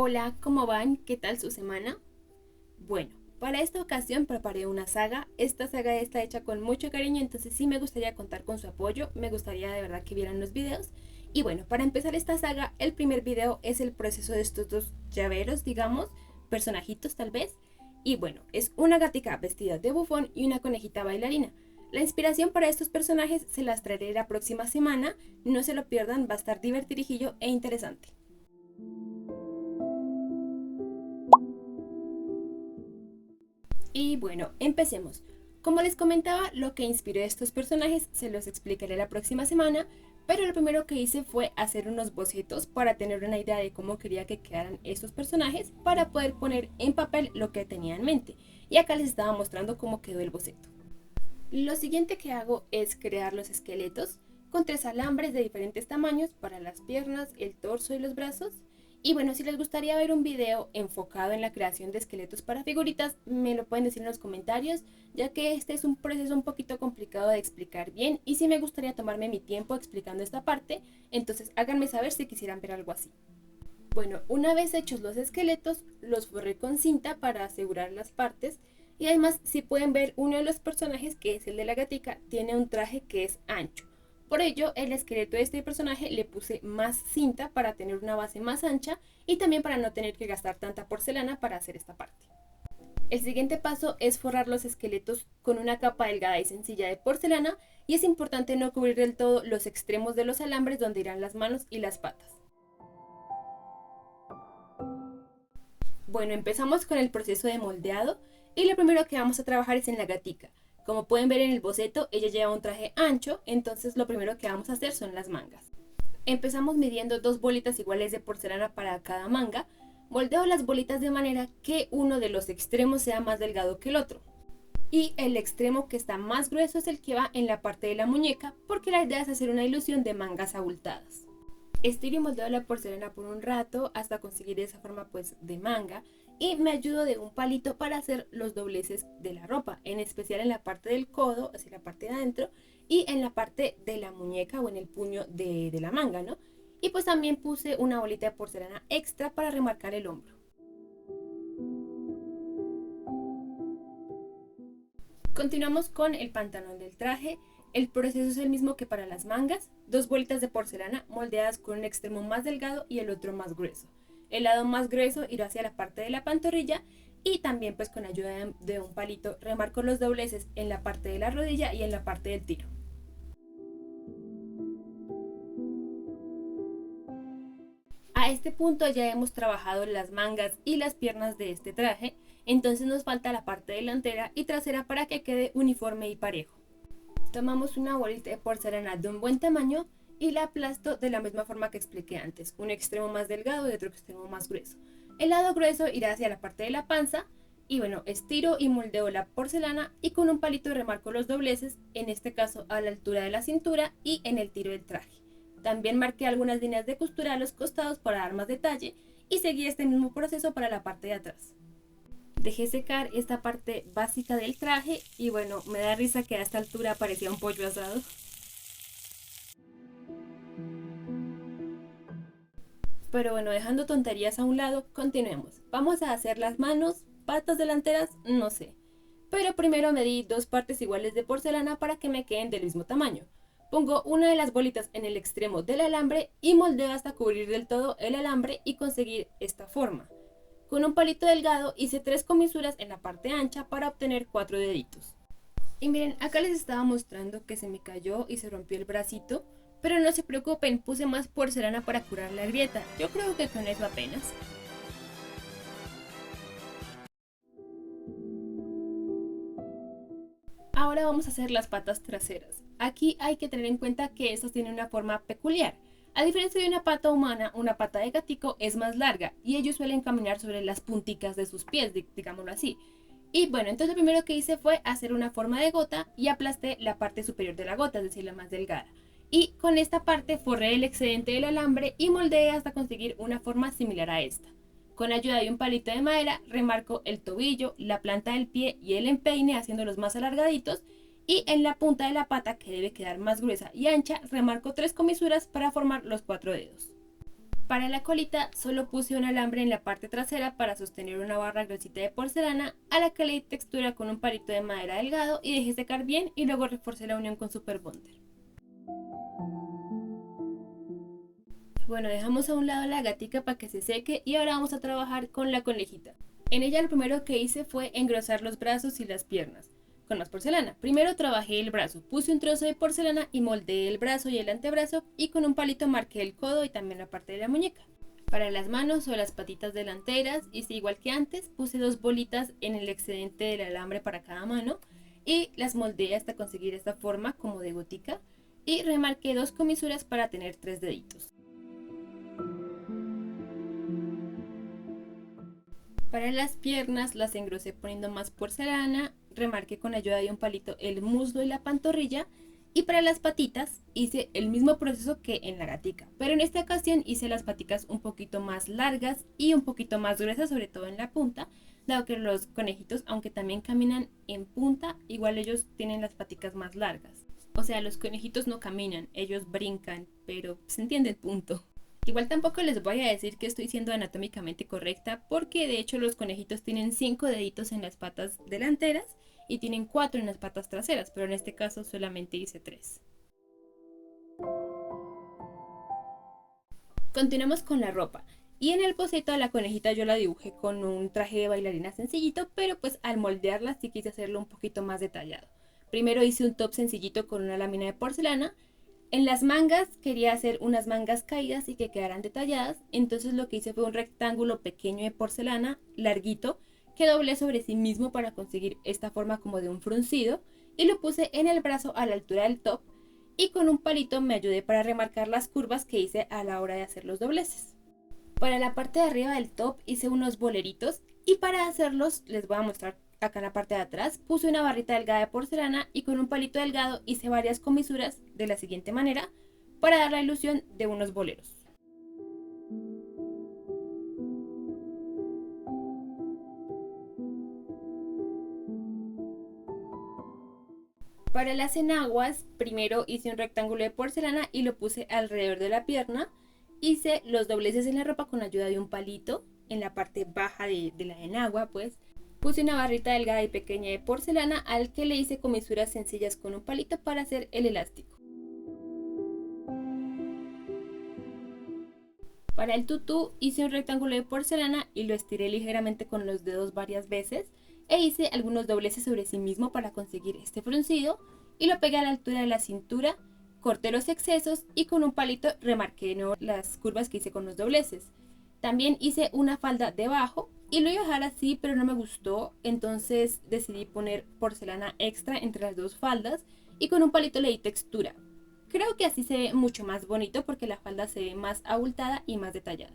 Hola, ¿cómo van? ¿Qué tal su semana? Bueno, para esta ocasión preparé una saga. Esta saga está hecha con mucho cariño, entonces sí me gustaría contar con su apoyo. Me gustaría de verdad que vieran los videos. Y bueno, para empezar esta saga, el primer video es el proceso de estos dos llaveros, digamos, personajitos tal vez. Y bueno, es una gatica vestida de bufón y una conejita bailarina. La inspiración para estos personajes se las traeré la próxima semana. No se lo pierdan, va a estar divertidillo e interesante. Y bueno, empecemos. Como les comentaba, lo que inspiró a estos personajes se los explicaré la próxima semana, pero lo primero que hice fue hacer unos bocetos para tener una idea de cómo quería que quedaran estos personajes para poder poner en papel lo que tenía en mente. Y acá les estaba mostrando cómo quedó el boceto. Lo siguiente que hago es crear los esqueletos con 3 alambres de diferentes tamaños para las piernas, el torso y los brazos. Y bueno, si les gustaría ver un video enfocado en la creación de esqueletos para figuritas, me lo pueden decir en los comentarios, ya que este es un proceso un poquito complicado de explicar bien y sí me gustaría tomarme mi tiempo explicando esta parte, entonces háganme saber si quisieran ver algo así. Bueno, una vez hechos los esqueletos, los forré con cinta para asegurar las partes. Y además, si pueden ver, uno de los personajes, que es el de la gatica, tiene un traje que es ancho. Por ello, el esqueleto de este personaje le puse más cinta para tener una base más ancha y también para no tener que gastar tanta porcelana para hacer esta parte. El siguiente paso es forrar los esqueletos con una capa delgada y sencilla de porcelana y es importante no cubrir del todo los extremos de los alambres donde irán las manos y las patas. Bueno, empezamos con el proceso de moldeado y lo primero que vamos a trabajar es en la gatica. Como pueden ver en el boceto, ella lleva un traje ancho, entonces lo primero que vamos a hacer son las mangas. Empezamos midiendo 2 bolitas iguales de porcelana para cada manga. Moldeo las bolitas de manera que uno de los extremos sea más delgado que el otro. Y el extremo que está más grueso es el que va en la parte de la muñeca, porque la idea es hacer una ilusión de mangas abultadas. Estiro y moldeo la porcelana por un rato hasta conseguir esa forma pues de manga y me ayudo de un palito para hacer los dobleces de la ropa, en especial en la parte del codo, hacia la parte de adentro y en la parte de la muñeca o en el puño de la manga, ¿no? Y pues también puse una bolita de porcelana extra para remarcar el hombro. Continuamos con el pantalón del traje. El proceso es el mismo que para las mangas, 2 bolitas de porcelana moldeadas con un extremo más delgado y el otro más grueso. El lado más grueso irá hacia la parte de la pantorrilla y también pues con ayuda de un palito remarco los dobleces en la parte de la rodilla y en la parte del tiro. A este punto ya hemos trabajado las mangas y las piernas de este traje, entonces nos falta la parte delantera y trasera para que quede uniforme y parejo. Tomamos una bolita de porcelana de un buen tamaño y la aplasto de la misma forma que expliqué antes, un extremo más delgado y otro extremo más grueso. El lado grueso irá hacia la parte de la panza y bueno, estiro y moldeo la porcelana y con un palito remarco los dobleces, en este caso a la altura de la cintura y en el tiro del traje. También marqué algunas líneas de costura a los costados para dar más detalle y seguí este mismo proceso para la parte de atrás. Dejé secar esta parte básica del traje y bueno, me da risa que a esta altura parecía un pollo asado. Pero bueno, dejando tonterías a un lado, continuemos. Vamos a hacer las manos, patas delanteras, no sé. Pero primero medí 2 partes iguales de porcelana para que me queden del mismo tamaño. Pongo una de las bolitas en el extremo del alambre y moldeo hasta cubrir del todo el alambre y conseguir esta forma. Con un palito delgado hice 3 comisuras en la parte ancha para obtener 4 deditos. Y miren, acá les estaba mostrando que se me cayó y se rompió el bracito, pero no se preocupen, puse más porcelana para curar la grieta. Yo creo que con eso apenas. Ahora vamos a hacer las patas traseras. Aquí hay que tener en cuenta que estas tienen una forma peculiar. A diferencia de una pata humana, una pata de gatico es más larga y ellos suelen caminar sobre las punticas de sus pies, digámoslo así. Y bueno, entonces lo primero que hice fue hacer una forma de gota y aplasté la parte superior de la gota, es decir, la más delgada. Y con esta parte forré el excedente del alambre y moldeé hasta conseguir una forma similar a esta. Con ayuda de un palito de madera remarco el tobillo, la planta del pie y el empeine haciéndolos más alargaditos y en la punta de la pata, que debe quedar más gruesa y ancha, remarco 3 comisuras para formar los 4 dedos. Para la colita solo puse un alambre en la parte trasera para sostener una barra gruesita de porcelana a la que le di textura con un palito de madera delgado y dejé secar bien y luego reforcé la unión con Super Bonder. Bueno, dejamos a un lado la gatica para que se seque y ahora vamos a trabajar con la conejita. En ella lo primero que hice fue engrosar los brazos y las piernas con más porcelana. Primero trabajé el brazo, puse un trozo de porcelana y moldeé el brazo y el antebrazo y con un palito marqué el codo y también la parte de la muñeca. Para las manos o las patitas delanteras hice igual que antes, puse 2 bolitas en el excedente del alambre para cada mano y las moldeé hasta conseguir esta forma como de gotica y remarqué 2 comisuras para tener 3 deditos. Para las piernas las engrosé poniendo más porcelana, remarqué con ayuda de un palito el muslo y la pantorrilla y para las patitas hice el mismo proceso que en la gatica, pero en esta ocasión hice las patitas un poquito más largas y un poquito más gruesas, sobre todo en la punta, dado que los conejitos, aunque también caminan en punta, igual ellos tienen las patitas más largas. O sea, los conejitos no caminan, ellos brincan, pero se entiende el punto. Igual tampoco les voy a decir que estoy siendo anatómicamente correcta porque de hecho los conejitos tienen 5 deditos en las patas delanteras y tienen 4 en las patas traseras, pero en este caso solamente hice 3. Continuamos con la ropa. Y en el boceto a la conejita yo la dibujé con un traje de bailarina sencillito, pero pues al moldearla sí quise hacerlo un poquito más detallado. Primero hice un top sencillito con una lámina de porcelana. En las mangas quería hacer unas mangas caídas y que quedaran detalladas, entonces lo que hice fue un rectángulo pequeño de porcelana, larguito, que doblé sobre sí mismo para conseguir esta forma como de un fruncido y lo puse en el brazo a la altura del top y con un palito me ayudé para remarcar las curvas que hice a la hora de hacer los dobleces. Para la parte de arriba del top hice unos boleritos y para hacerlos les voy a mostrar acá en la parte de atrás. Puse una barrita delgada de porcelana y con un palito delgado hice varias comisuras de la siguiente manera para dar la ilusión de unos boleros. Para las enaguas, primero hice un rectángulo de porcelana y lo puse alrededor de la pierna. Hice los dobleces en la ropa con ayuda de un palito en la parte baja de la enagua, pues. Puse una barrita delgada y pequeña de porcelana al que le hice comisuras sencillas con un palito para hacer el elástico. Para el tutú hice un rectángulo de porcelana y lo estiré ligeramente con los dedos varias veces e hice algunos dobleces sobre sí mismo para conseguir este fruncido y lo pegué a la altura de la cintura, corté los excesos y con un palito remarqué las curvas que hice con los dobleces. También hice una falda debajo y lo iba a dejar así, pero no me gustó, entonces decidí poner porcelana extra entre las 2 faldas y con un palito le di textura. Creo que así se ve mucho más bonito porque la falda se ve más abultada y más detallada.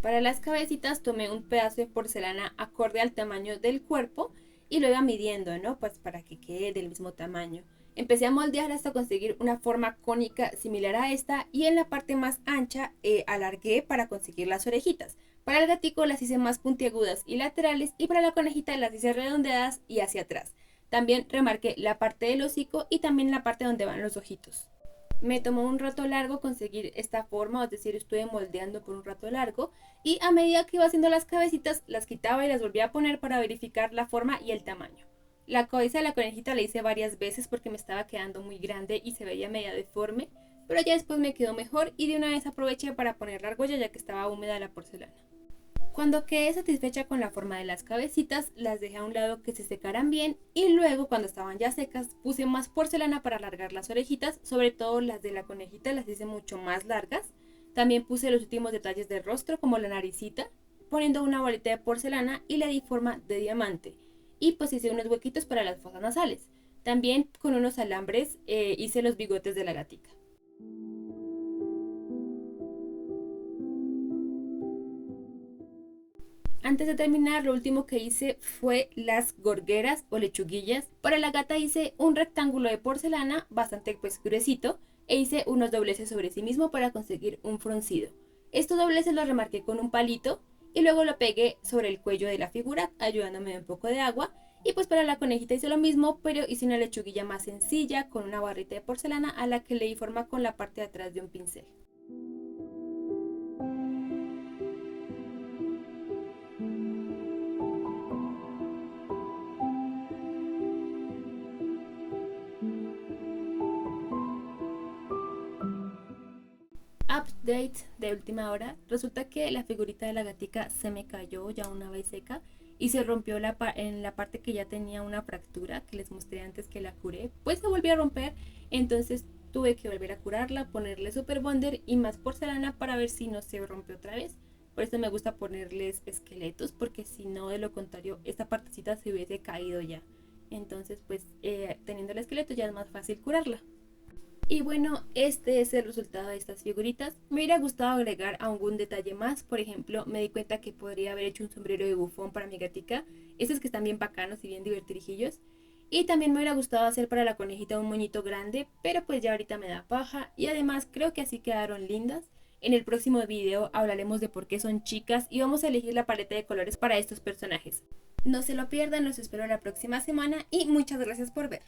Para las cabecitas tomé un pedazo de porcelana acorde al tamaño del cuerpo y lo iba midiendo, ¿no? Pues para que quede del mismo tamaño. Empecé a moldear hasta conseguir una forma cónica similar a esta y en la parte más ancha alargué para conseguir las orejitas. Para el gatico las hice más puntiagudas y laterales y para la conejita las hice redondeadas y hacia atrás. También remarqué la parte del hocico y también la parte donde van los ojitos. Me tomó un rato largo conseguir esta forma, es decir, estuve moldeando por un rato largo y a medida que iba haciendo las cabecitas las quitaba y las volvía a poner para verificar la forma y el tamaño. La cabeza de la conejita la hice varias veces porque me estaba quedando muy grande y se veía media deforme, pero ya después me quedó mejor y de una vez aproveché para poner la argolla ya que estaba húmeda la porcelana. Cuando quedé satisfecha con la forma de las cabecitas, las dejé a un lado que se secaran bien y luego cuando estaban ya secas puse más porcelana para alargar las orejitas, sobre todo las de la conejita las hice mucho más largas. También puse los últimos detalles del rostro como la naricita, poniendo una bolita de porcelana y le di forma de diamante. Y pues hice unos huequitos para las fosas nasales. También con unos alambres hice los bigotes de la gatica. Antes de terminar, lo último que hice fue las gorgueras o lechuguillas. Para la gata hice un rectángulo de porcelana bastante gruesito e hice unos dobleces sobre sí mismo para conseguir un fruncido. Estos dobleces los remarqué con un palito y luego lo pegué sobre el cuello de la figura ayudándome de un poco de agua Y pues para la conejita hice lo mismo, pero hice una lechuguilla más sencilla con una barrita de porcelana a la que le di forma con la parte de atrás de un pincel. Update de última hora. Resulta que la figurita de la gatica se me cayó ya una vez seca y se rompió en la parte que ya tenía una fractura que les mostré antes que la curé. Pues se volvió a romper, entonces tuve que volver a curarla, ponerle super bonder y más porcelana para ver si no se rompe otra vez. Por eso me gusta ponerles esqueletos, porque si no, de lo contrario, esta partecita se hubiese caído ya. Entonces, pues teniendo el esqueleto ya es más fácil curarla. Y bueno, este es el resultado de estas figuritas. Me hubiera gustado agregar algún detalle más. Por ejemplo, me di cuenta que podría haber hecho un sombrero de bufón para mi gatica. Estos que están bien bacanos y bien divertidillos. Y también me hubiera gustado hacer para la conejita un moñito grande, pero pues ya ahorita me da paja. Y además creo que así quedaron lindas. En el próximo video hablaremos de por qué son chicas y vamos a elegir la paleta de colores para estos personajes. No se lo pierdan, los espero la próxima semana y muchas gracias por ver.